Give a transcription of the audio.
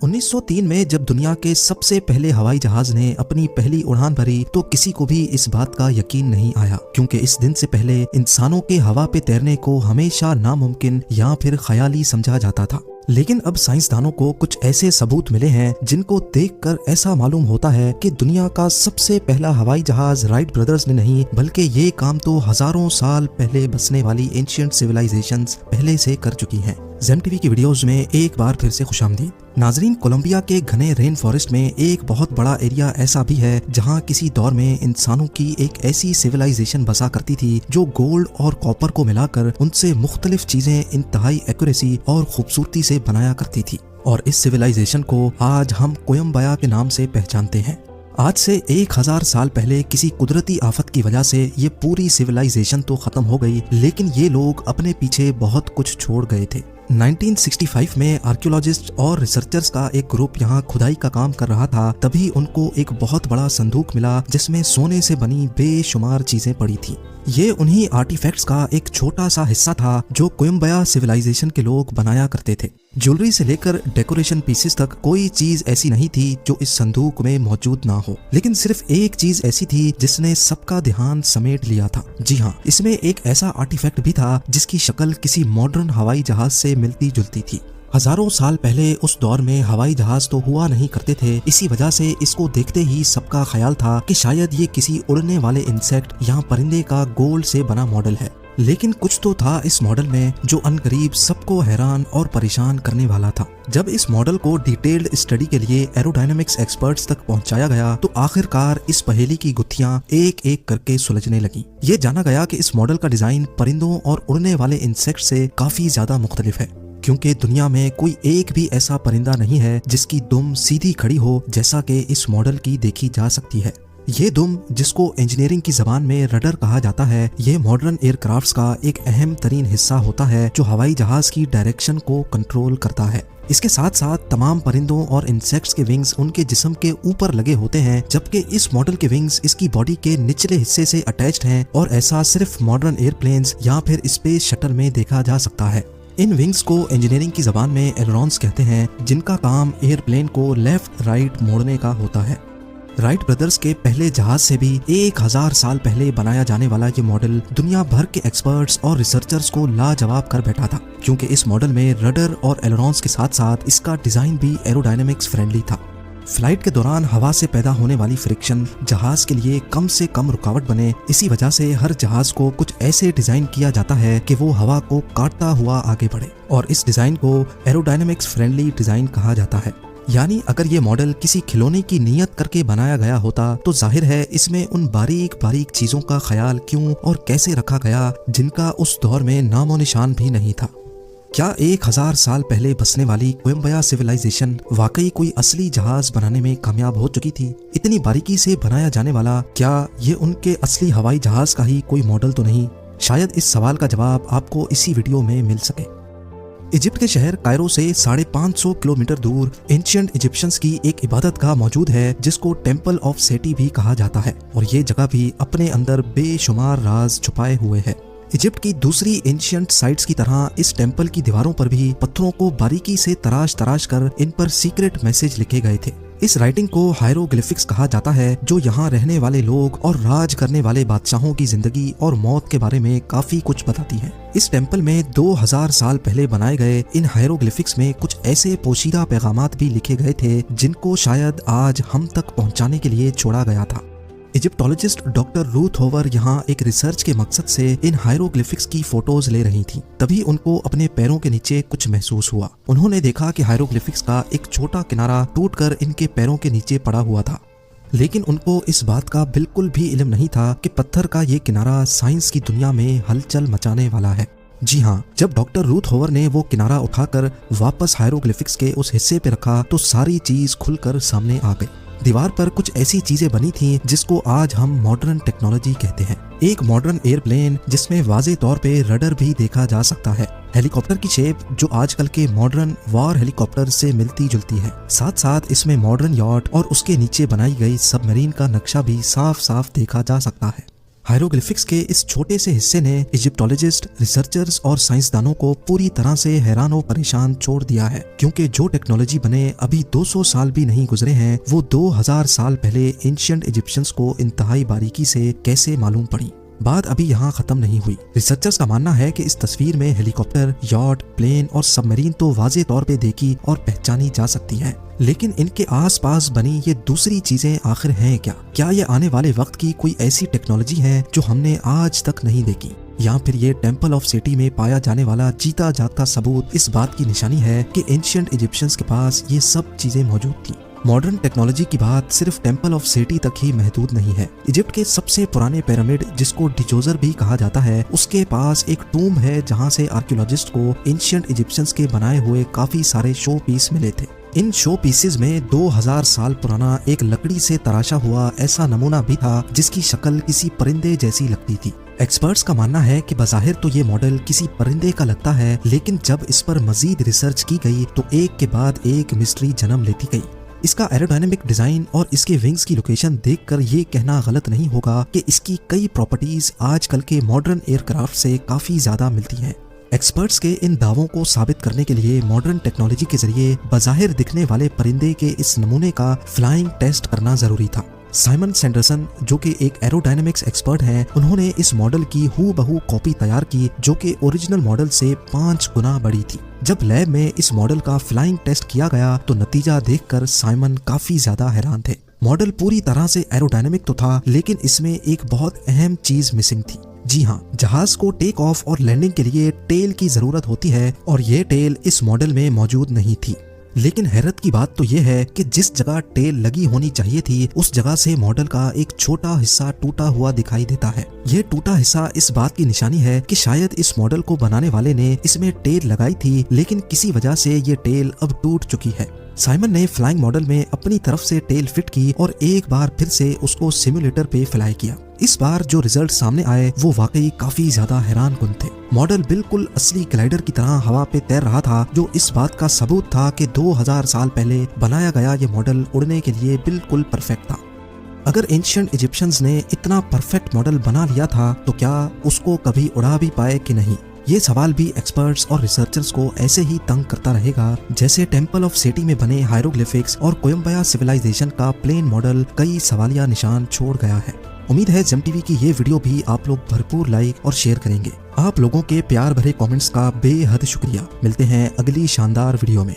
1903 में जब दुनिया के सबसे पहले हवाई जहाज ने अपनी पहली उड़ान भरी तो किसी को भी इस बात का यकीन नहीं आया, क्योंकि इस दिन से पहले इंसानों के हवा पे तैरने को हमेशा नामुमकिन या फिर ख्याली समझा जाता था। लेकिन अब साइंसदानों को कुछ ऐसे सबूत मिले हैं जिनको देखकर ऐसा मालूम होता है कि दुनिया का सबसे पहला हवाई जहाज राइट ब्रदर्स ने नहीं, बल्कि ये काम तो हजारों साल पहले बसने वाली एंशिएंट सिविलाइजेशंस पहले से कर चुकी हैं। ज़ेम टीवी की वीडियोस में एक बार फिर से खुशामदीद। नाजरीन, कोलंबिया के घने रेन फॉरेस्ट में एक बहुत बड़ा एरिया ऐसा भी है जहां किसी दौर में इंसानों की एक ऐसी सिविलाइजेशन बसा करती थी जो गोल्ड और कॉपर को मिलाकर उनसे मुख्तलिफ चीजें इंतहाई एक्यूरेसी और खूबसूरती से बनाया करती थी। और इस सिविलाइजेशन को आज हम कोयम्बया के नाम से पहचानते हैं। आज से 1000 साल पहले किसी कुदरती आफत की वजह से ये पूरी सिविलाइजेशन तो खत्म हो गई, लेकिन ये लोग अपने पीछे बहुत कुछ छोड़ गए थे। 1965 में आर्कियोलॉजिस्ट और रिसर्चर्स का एक ग्रुप यहाँ खुदाई का काम कर रहा था, तभी उनको एक बहुत बड़ा संदूक मिला जिसमें सोने से बनी बेशुमार चीजें पड़ी थी। ये उन्हीं आर्टिफैक्ट्स का एक छोटा सा हिस्सा था जो कोयम्बया सिविलाइजेशन के लोग बनाया करते थे। ज्वेलरी से लेकर डेकोरेशन पीसेस तक कोई चीज ऐसी नहीं थी जो इस संदूक में मौजूद ना हो, लेकिन सिर्फ एक चीज ऐसी थी जिसने सबका ध्यान समेट लिया था। जी हाँ, इसमें एक ऐसा आर्टिफैक्ट भी था जिसकी शक्ल किसी मॉडर्न हवाई जहाज से मिलती जुलती थी। हजारों साल पहले उस दौर में हवाई जहाज तो हुआ नहीं करते थे, इसी वजह से इसको देखते ही सबका ख्याल था कि शायद ये किसी उड़ने वाले इंसेक्ट या परिंदे का गोल्ड से बना मॉडल है। लेकिन कुछ तो था इस मॉडल में जो अनकरीब सबको हैरान और परेशान करने वाला था। जब इस मॉडल को डिटेल्ड स्टडी के लिए एरोडायनामिक्स एक्सपर्ट्स तक पहुंचाया गया तो आखिरकार इस पहेली की गुत्थियां एक एक करके सुलझने लगी। ये जाना गया कि इस मॉडल का डिजाइन परिंदों और उड़ने वाले इंसेक्ट से काफी ज्यादा मुख्तलिफ है, क्योंकि दुनिया में कोई एक भी ऐसा परिंदा नहीं है जिसकी दुम सीधी खड़ी हो जैसा कि इस मॉडल की देखी जा सकती है। ये दुम, जिसको इंजीनियरिंग की जबान में रडर कहा जाता है, ये मॉडर्न एयरक्राफ्ट्स का एक अहम तरीन हिस्सा होता है जो हवाई जहाज की डायरेक्शन को कंट्रोल करता है। इसके साथ साथ तमाम परिंदों और इंसेक्ट्स के विंग्स उनके जिस्म के ऊपर लगे होते हैं, जबकि इस मॉडल के विंग्स इसकी बॉडी के निचले हिस्से से अटैच्ड हैं और ऐसा सिर्फ मॉडर्न एयरप्लेन्स या फिर स्पेस शटल में देखा जा सकता है। इन विंग्स को इंजीनियरिंग की जबान में एलरॉन्स कहते हैं, जिनका काम एयरप्लेन को लेफ्ट राइट मोड़ने का होता है। राइट ब्रदर्स के पहले जहाज से भी 1000 साल पहले बनाया जाने वाला ये मॉडल दुनिया भर के एक्सपर्ट्स और रिसर्चर्स को लाजवाब कर बैठा था, क्योंकि इस मॉडल में रडर और एलरॉन्स के साथ साथ इसका डिजाइन भी एरोडायनामिक्स फ्रेंडली था। फ्लाइट के दौरान हवा से पैदा होने वाली फ्रिक्शन जहाज के लिए कम से कम रुकावट बने, इसी वजह से हर जहाज को कुछ ऐसे डिजाइन किया जाता है कि वो हवा को काटता हुआ आगे बढ़े, और इस डिजाइन को एरोडायनामिक्स फ्रेंडली डिजाइन कहा जाता है। यानी अगर ये मॉडल किसी खिलौने की नीयत करके बनाया गया होता तो जाहिर है इसमें उन बारीक बारीक चीजों का ख्याल क्यों और कैसे रखा गया जिनका उस दौर में नामो निशान भी नहीं था। क्या 1000 साल पहले बसने वाली कोयम्बया सिविलाइजेशन वाकई कोई असली जहाज बनाने में कामयाब हो चुकी थी? इतनी बारीकी से बनाया जाने वाला क्या ये उनके असली हवाई जहाज का ही कोई मॉडल तो नहीं? शायद इस सवाल का जवाब आपको इसी वीडियो में मिल सके। इजिप्ट के शहर कायरो से 550 किलोमीटर दूर एंशिएंट इजिप्शियंस की एक इबादतगाह मौजूद है जिसको टेम्पल ऑफ सेटी भी कहा जाता है, और ये जगह भी अपने अंदर बेशुमार राज छुपाए हुए है। इजिप्ट की दूसरी एंशिएंट साइट्स की तरह इस टेम्पल की दीवारों पर भी पत्थरों को बारीकी से तराश तराश कर इन पर सीक्रेट मैसेज लिखे गए थे। इस राइटिंग को हायरोग्लिफिक्स कहा जाता है, जो यहाँ रहने वाले लोग और राज करने वाले बादशाहों की जिंदगी और मौत के बारे में काफी कुछ बताती है। इस टेम्पल में 2000 साल पहले बनाए गए इन हायरोग्लिफिक्स में कुछ ऐसे पोशीदा पैगामात भी लिखे गए थे जिनको शायद आज हम तक पहुँचाने के लिए छोड़ा गया था। इजिप्टोलॉजिस्ट डॉक्टर रूथ होवर यहाँ एक रिसर्च के मकसद से इन हायरोग्लिफिक्स की फोटोज ले रही थी, तभी उनको अपने पैरों के नीचे कुछ महसूस हुआ। उन्होंने देखा कि हायरोग्लिफिक्स का एक छोटा किनारा टूटकर इनके पैरों के नीचे पड़ा हुआ था, लेकिन उनको इस बात का बिल्कुल भी इल्म नहीं था कि पत्थर का ये किनारा साइंस की दुनिया में हलचल मचाने वाला है। जी हाँ, जब डॉक्टर रूथ होवर ने वो किनारा उठाकर वापस हायरोग्लिफिक्स के उस हिस्से पे रखा तो सारी चीज खुलकर सामने आ गई। दीवार पर कुछ ऐसी चीजें बनी थीं जिसको आज हम मॉडर्न टेक्नोलॉजी कहते हैं। एक मॉडर्न एयरप्लेन जिसमें वाज़े तौर पे रडर भी देखा जा सकता है, हेलीकॉप्टर की शेप जो आजकल के मॉडर्न वॉर हेलीकॉप्टर से मिलती जुलती है, साथ साथ इसमें मॉडर्न यॉट और उसके नीचे बनाई गई सबमरीन का नक्शा भी साफ साफ देखा जा सकता है। हायरोग्लिफिक्स के इस छोटे से हिस्से ने इजिप्टोलॉजिस्ट, रिसर्चर्स और साइंसदानों को पूरी तरह से हैरान और परेशान छोड़ दिया है, क्योंकि जो टेक्नोलॉजी बने अभी 200 साल भी नहीं गुजरे हैं, वो 2000 साल पहले एंशिएंट इजिप्शियंस को इंतहाई बारीकी से कैसे मालूम पड़ी। बात अभी यहाँ खत्म नहीं हुई। रिसर्चर्स का मानना है कि इस तस्वीर में हेलीकॉप्टर, यॉट, प्लेन और सबमरीन तो वाज़े तौर पे देखी और पहचानी जा सकती हैं, लेकिन इनके आसपास बनी ये दूसरी चीजें आखिर हैं क्या? क्या ये आने वाले वक्त की कोई ऐसी टेक्नोलॉजी है जो हमने आज तक नहीं देखी, या फिर ये टेम्पल ऑफ सेटी में पाया जाने वाला जीता जागता सबूत इस बात की निशानी है कि एंशिएंट इजिप्शियंस के पास ये सब चीजें मौजूद थी। मॉडर्न टेक्नोलॉजी की बात सिर्फ टेम्पल ऑफ सेटी तक ही महदूद नहीं है। इजिप्ट के सबसे पुराने पिरामिड, जिसको डिजोजर भी कहा जाता है, उसके पास एक टूम है जहां से आर्कियोलॉजिस्ट को एंशिएंट इजिप्शियंस के बनाए हुए काफी सारे शो पीस मिले थे। इन शो पीसेस में 2000 साल पुराना एक लकड़ी से तराशा हुआ ऐसा नमूना भी था जिसकी शक्ल किसी परिंदे जैसी लगती थी। एक्सपर्ट्स का मानना है कि बज़ाहिर तो ये मॉडल किसी परिंदे का लगता है, लेकिन जब इस पर मजीद रिसर्च की गई तो एक के बाद एक मिस्ट्री जन्म लेती गई। इसका एरोडायनेमिक डिजाइन और इसके विंग्स की लोकेशन देखकर ये कहना गलत नहीं होगा कि इसकी कई प्रॉपर्टीज आजकल के मॉडर्न एयरक्राफ्ट से काफी ज्यादा मिलती हैं। एक्सपर्ट्स के इन दावों को साबित करने के लिए मॉडर्न टेक्नोलॉजी के जरिए बज़ाहिर दिखने वाले परिंदे के इस नमूने का फ्लाइंग टेस्ट करना जरूरी था। साइमन सैंडरसन, जो कि एक एरोडायनेमिक्स एक्सपर्ट हैं, उन्होंने इस मॉडल की हूबहू कॉपी तैयार की जो कि ओरिजिनल मॉडल से 5 गुना बड़ी थी। जब लैब में इस मॉडल का फ्लाइंग टेस्ट किया गया तो नतीजा देखकर साइमन काफी ज्यादा हैरान थे। मॉडल पूरी तरह से एरोडायनेमिक तो था, लेकिन इसमें एक बहुत अहम चीज मिसिंग थी। जी हाँ, जहाज को टेक ऑफ और लैंडिंग के लिए टेल की जरूरत होती है और ये टेल इस मॉडल में मौजूद नहीं थी। लेकिन हैरत की बात तो यह है कि जिस जगह टेल लगी होनी चाहिए थी उस जगह से मॉडल का एक छोटा हिस्सा टूटा हुआ दिखाई देता है। यह टूटा हिस्सा इस बात की निशानी है कि शायद इस मॉडल को बनाने वाले ने इसमें टेल लगाई थी, लेकिन किसी वजह से ये टेल अब टूट चुकी है। साइमन ने फ्लाइंग मॉडल में अपनी तरफ से टेल फिट की और एक बार फिर से उसको सिमुलेटर पे फ्लाई किया। इस बार जो रिजल्ट सामने आए वो वाकई काफी ज्यादा हैरान कुन थे। मॉडल बिल्कुल असली ग्लाइडर की तरह हवा पे तैर रहा था, जो इस बात का सबूत था कि 2000 साल पहले बनाया गया ये मॉडल उड़ने के लिए बिल्कुल परफेक्ट था। अगर एंशिएंट इजिप्शियंस ने इतना परफेक्ट मॉडल बना लिया था तो क्या उसको कभी उड़ा भी पाए कि नहीं? ये सवाल भी एक्सपर्ट्स और रिसर्चर्स को ऐसे ही तंग करता रहेगा जैसे टेम्पल ऑफ सेटी में बने हायरोग्लिफिक्स और कोयम्बया सिविलाइजेशन का प्लेन मॉडल कई सवालिया निशान छोड़ गया है। उम्मीद है जेम टीवी की ये वीडियो भी आप लोग भरपूर लाइक और शेयर करेंगे। आप लोगों के प्यार भरे कमेंट्स का बेहद शुक्रिया। मिलते हैं अगली शानदार वीडियो में।